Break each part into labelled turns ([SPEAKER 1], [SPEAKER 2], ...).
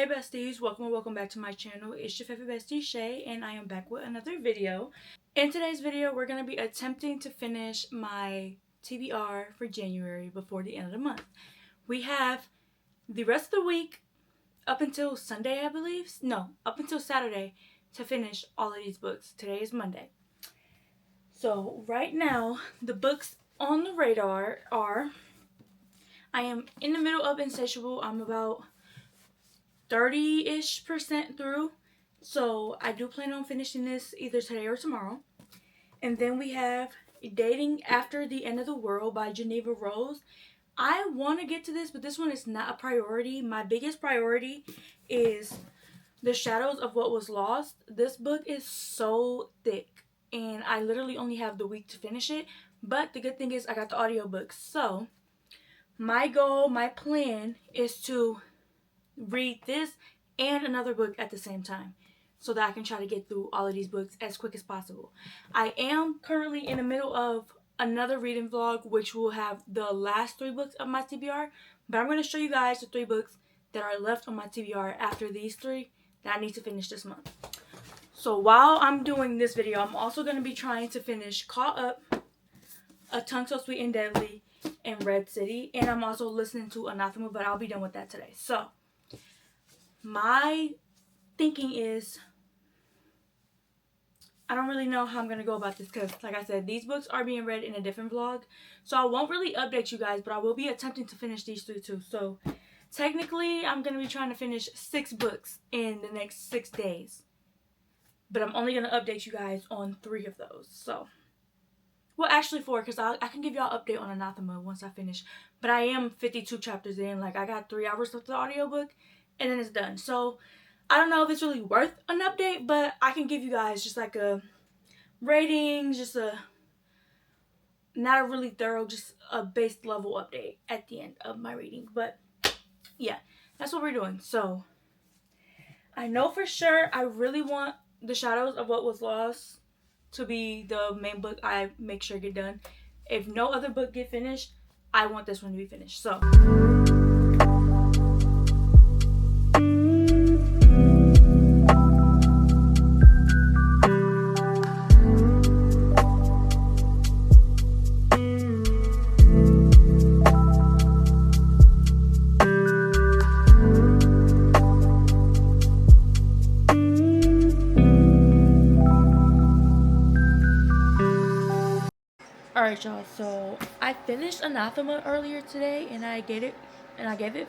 [SPEAKER 1] Hey besties, welcome back to my channel. It's your favorite bestie Shay, and I am back with another video. In today's video, we're going to be attempting to finish my TBR for January before the end of the month. We have the rest of the week up until Sunday, I believe. No, up until Saturday to finish all of these books. Today is Monday. So right now, the books on the radar are, I am in the middle of Insatiable. I'm about 30-ish% through, so I do plan on finishing this either today or tomorrow. And then we have Dating After the End of the World by Geneva Rose. I want to get to this, but this one is not a priority. My biggest priority is The Shadows of What Was Lost. This book is so thick, and I literally only have the week to finish it. But the good thing is I got the audiobooks. So my goal, my plan is to read this and another book at the same time so that I can try to get through all of these books as quick as possible. I am currently in the middle of another reading vlog which will have the last 3 books of my TBR, but I'm going to show you guys the 3 books that are left on my TBR after these 3 that I need to finish this month. So while I'm doing this video, I'm also going to be trying to finish Caught Up, A Tongue So Sweet and Deadly, and Red City, and I'm also listening to Anathema, but I'll be done with that today. So my thinking is, I don't really know how I'm going to go about this because, like I said, these books are being read in a different vlog. So I won't really update you guys, but I will be attempting to finish these 3 too. So technically, I'm going to be trying to finish 6 books in the next 6 days. But I'm only going to update you guys on 3 of those. So, well, actually 4, because I can give y'all an update on Anathema once I finish. But I am 52 chapters in. Like, I got 3 hours of the audiobook, and then it's done. So I don't know if it's really worth an update, but I can give you guys just like a rating, just a, not a really thorough, just a base level update at the end of my reading. But yeah, that's what we're doing. So I know for sure I really want The Shadows of What Was Lost to be the main book I make sure get done. If no other book get finished, I want this one to be finished. So alright y'all, so I finished Anathema earlier today and I gave it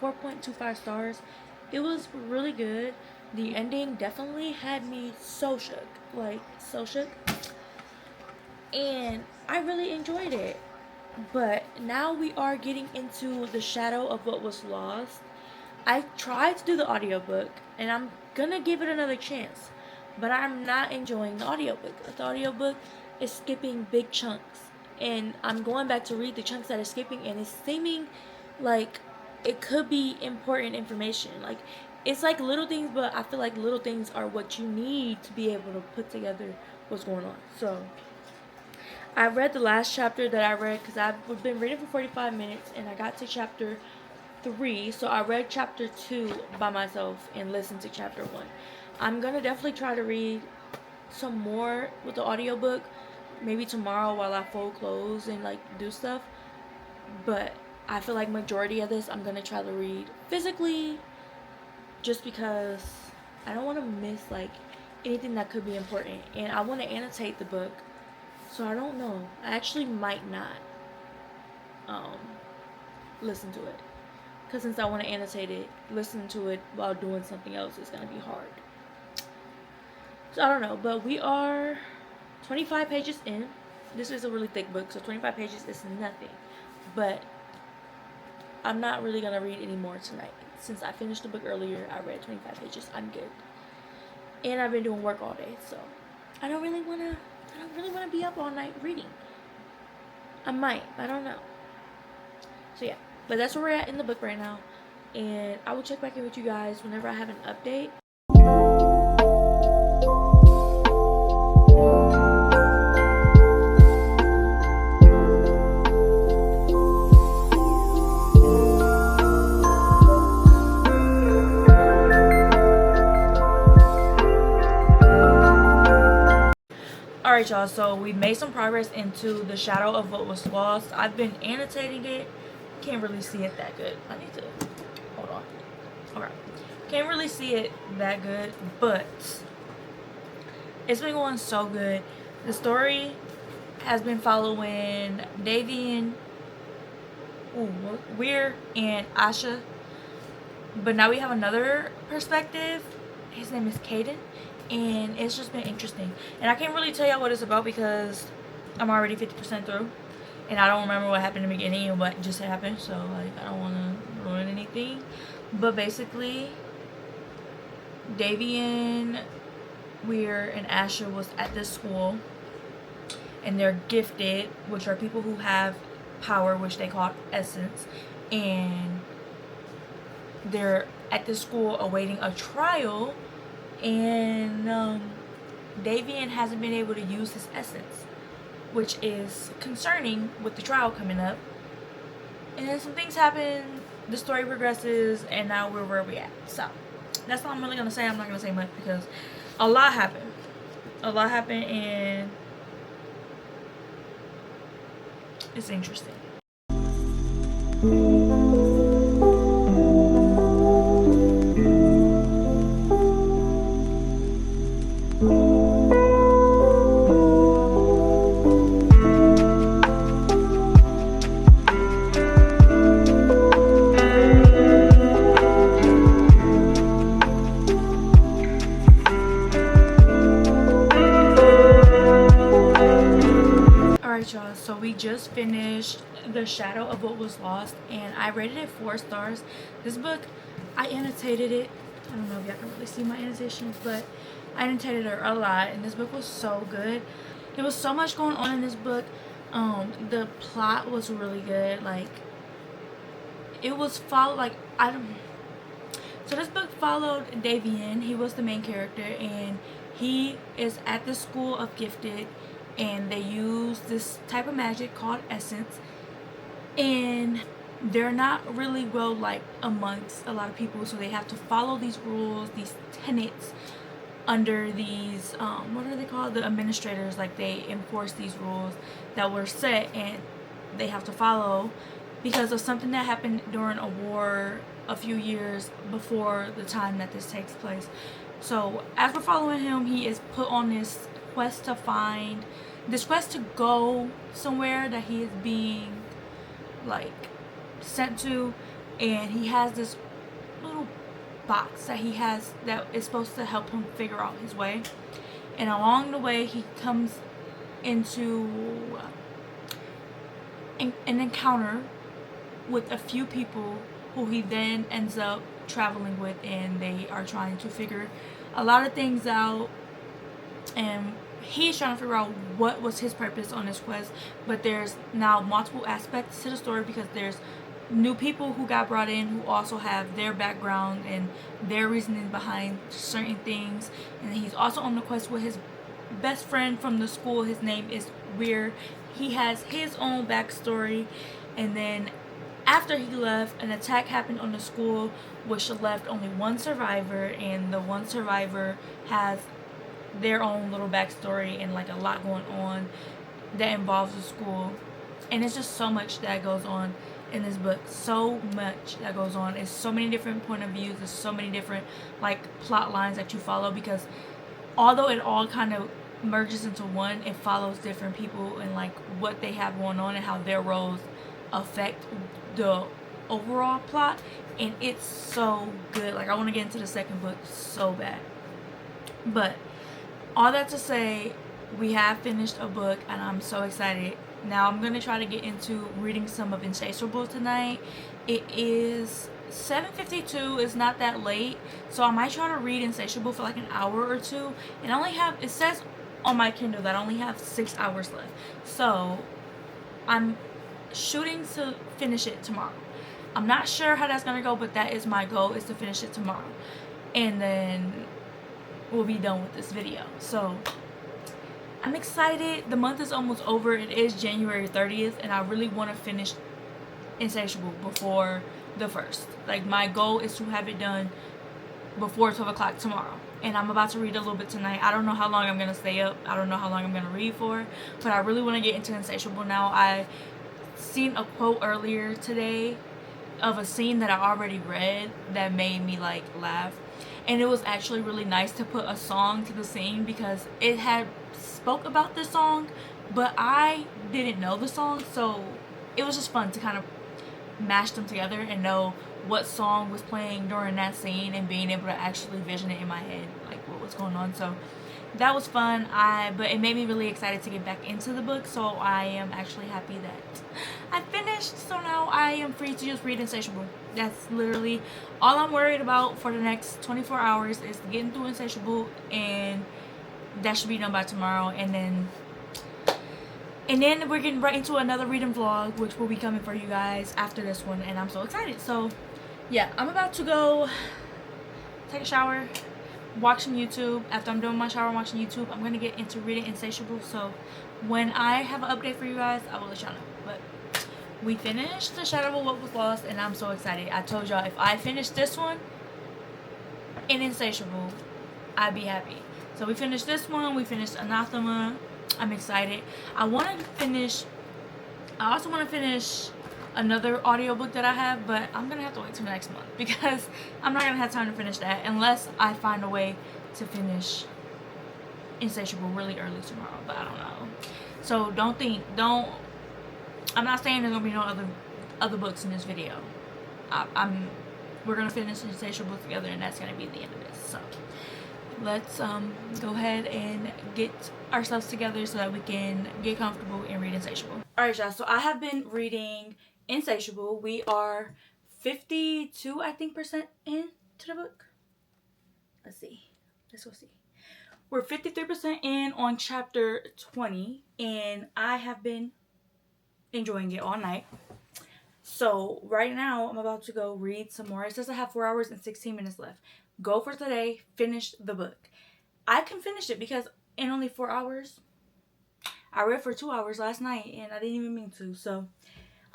[SPEAKER 1] 4.25 stars. It was really good. The ending definitely had me so shook. Like, so shook. And I really enjoyed it. But now we are getting into The Shadow of What Was Lost. I tried to do the audiobook and I'm gonna give it another chance. But I'm not enjoying the audiobook. The audiobook is skipping big chunks. And I'm going back to read the chunks that are skipping, and it's seeming like it could be important information. Like, it's like little things, but I feel like little things are what you need to be able to put together what's going on. So I read the last chapter that I read because I've been reading for 45 minutes and I got to chapter 3. So I read chapter 2 by myself and listened to chapter 1. I'm gonna definitely try to read some more with the audiobook, maybe tomorrow while I fold clothes and like do stuff. But I feel like majority of this I'm gonna try to read physically, just because I don't want to miss like anything that could be important, and I want to annotate the book. So I don't know, I actually might not listen to it, because since I want to annotate it, listening to it while doing something else is gonna be hard. So I don't know, but we are 25 pages in. This is a really thick book, so 25 pages is nothing. But I'm not really gonna read any more tonight. Since I finished the book earlier, I read 25 pages. I'm good. And I've been doing work all day, so I don't really wanna be up all night reading. I might, I don't know. So yeah, but that's where we're at in the book right now. And I will check back in with you guys whenever I have an update. Alright, y'all, so we made some progress into The Shadow of What Was Lost. I've been annotating it. Can't really see it that good. I need to, hold on. Alright. Can't really see it that good, but it's been going so good. The story has been following Davian, Weir, and Asha. But now we have another perspective. His name is Caden. And it's just been interesting. And I can't really tell y'all what it's about because I'm already 50% through. And I don't remember what happened in the beginning and what just happened. So, like, I don't want to ruin anything. But basically, Davian, Weir, and Asher was at this school. And they're gifted, which are people who have power, which they call essence. And they're at this school awaiting a trial. And Davian hasn't been able to use his essence, which is concerning with the trial coming up. And then some things happen, the story progresses, and now we're where we at. So that's all I'm really gonna say. I'm not gonna say much because a lot happened. A lot happened, and it's interesting. Y'all, so we just finished The Shadow of What Was Lost, and I rated it 4 stars. This book, I annotated it. I don't know if y'all can really see my annotations, but I annotated it a lot, and this book was so good. There was so much going on in this book. The plot was really good. Like, it was followed, like, so this book followed Davian. He was the main character, and he is at the school of gifted, and they use this type of magic called essence, and they're not really well liked amongst a lot of people, so they have to follow these rules, these tenets under these what are they called, the administrators. Like, they enforce these rules that were set and they have to follow because of something that happened during a war a few years before the time that this takes place. So as we're following him, he is put on this quest to go somewhere that he is being, like, sent to, and he has this little box that he has that is supposed to help him figure out his way. And along the way, he comes into an encounter with a few people who he then ends up traveling with, and they are trying to figure a lot of things out, and he's trying to figure out what was his purpose on this quest. But there's now multiple aspects to the story because there's new people who got brought in who also have their background and their reasoning behind certain things. And he's also on the quest with his best friend from the school. His name is Weir. He has his own backstory. And then after he left, an attack happened on the school which left only one survivor, and the one survivor has their own little backstory and, like, a lot going on that involves the school. And it's just so much that goes on in this book. So much that goes on. It's so many different point of views. There's so many different, like, plot lines that you follow, because although it all kind of merges into one, it follows different people and, like, what they have going on and how their roles affect the overall plot. And it's so good. Like, I want to get into the second book so bad. But all that to say, we have finished a book, and I'm so excited. Now I'm going to try to get into reading some of Insatiable tonight. It is 7:52. It's not that late, so I might try to read Insatiable for like an hour or two. And I only have, it says on my Kindle that I only have 6 hours left. So I'm shooting to finish it tomorrow. I'm not sure how that's going to go, but that is my goal, is to finish it tomorrow. And then we'll be done with this video. So I'm excited. The month is almost over. It is January 30th, and I really want to finish Insatiable before the 1st. Like, my goal is to have it done before 12 o'clock tomorrow. And I'm about to read a little bit tonight. I don't know how long I'm going to stay up. I don't know how long I'm going to read for. But I really want to get into Insatiable now. I seen a quote earlier today of a scene that I already read that made me like laugh. And it was actually really nice to put a song to the scene because it had spoke about this song, but I didn't know the song. So it was just fun to kind of mash them together and know what song was playing during that scene and being able to actually vision it in my head, like what was going on. So that was fun. But it made me really excited to get back into the book. So I am actually happy that I finished. So now I am free to just read Insatiable. That's literally all I'm worried about for the next 24 hours is getting through Insatiable, and that should be done by tomorrow. And then we're getting right into another reading vlog, which will be coming for you guys after this one, and I'm so excited. So yeah, I'm about to go take a shower, watch some YouTube. After I'm done my shower and watching YouTube, I'm gonna get into reading Insatiable. So when I have an update for you guys, I will let y'all know. But we finished The Shadow of What Was Lost, and I'm so excited. I told y'all if I finish this one in Insatiable, I'd be happy. So we finished this one, we finished Anathema. I'm excited. I also want to finish another audiobook that I have, but I'm gonna have to wait till next month because I'm not gonna have time to finish that unless I find a way to finish Insatiable really early tomorrow. But I don't know. So I'm not saying there's gonna be no other books in this video. We're gonna finish Insatiable together, and that's gonna be the end of this. So let's go ahead and get ourselves together so that we can get comfortable and read Insatiable. Alright, y'all, so I have been reading Insatiable. We are 52, I think, percent into the book. Let's go see. We're 53% in on chapter 20, and I have been enjoying it all night. So right now I'm about to go read some more. It says I have 4 hours and 16 minutes left. Go for today, finish the book. I can finish it because in only 4 hours, I read for 2 hours last night and I didn't even mean to. So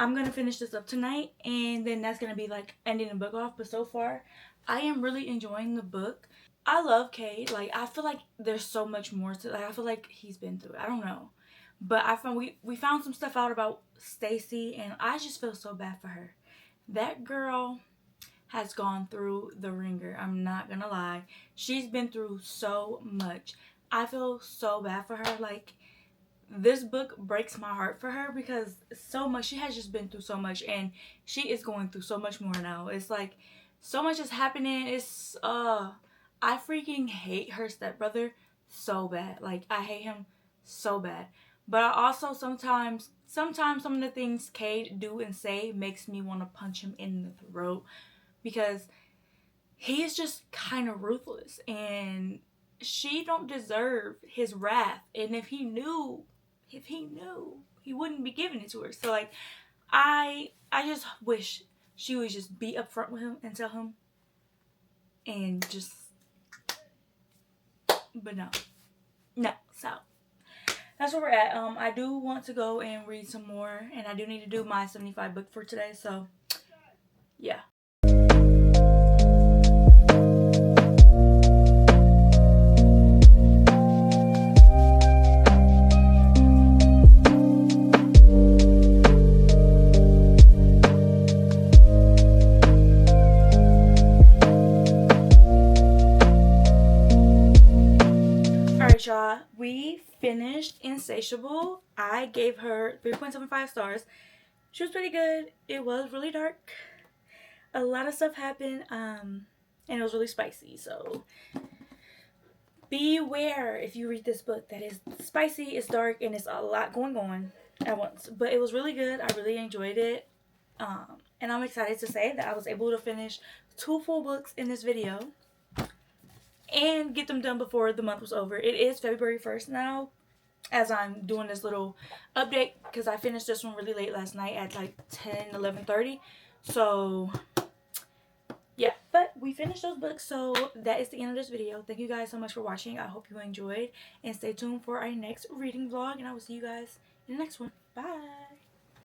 [SPEAKER 1] I'm going to finish this up tonight, and then that's going to be like ending the book off. But so far, I am really enjoying the book. I love Cade. Like, I feel like there's so much more to, like, I feel like he's been through it. I don't know. But I found we found some stuff out about Stacy, and I just feel so bad for her. That girl has gone through the ringer. I'm not gonna lie. She's been through so much. I feel so bad for her. Like, this book breaks my heart for her because so much, she has just been through so much, and she is going through so much more now. It's like so much is happening. It's I freaking hate her stepbrother so bad. Like, I hate him so bad. But I also sometimes some of the things Cade do and say makes me want to punch him in the throat because he is just kind of ruthless, and she don't deserve his wrath. And if he knew, he wouldn't be giving it to her. So like, I just wish she would just be upfront with him and tell him, and just, but no. So that's where we're at. I do want to go and read some more, and I do need to do my 75 book for today. So yeah. Y'all, we finished Insatiable. I gave her 3.75 stars. She was pretty good. It was really dark. A lot of stuff happened, and it was really spicy. So beware if you read this book. That is spicy, it's dark, and it's a lot going on at once. But it was really good. I really enjoyed it. And I'm excited to say that I was able to finish 2 full books in this video and get them done before the month was over. It is February 1st now, as I'm doing this little update, because I finished this one really late last night at like 11:30. So yeah, but we finished those books. So that is the end of this video. Thank you guys so much for watching. I hope you enjoyed, and stay tuned for our next reading vlog, and I will see you guys in the next one. Bye.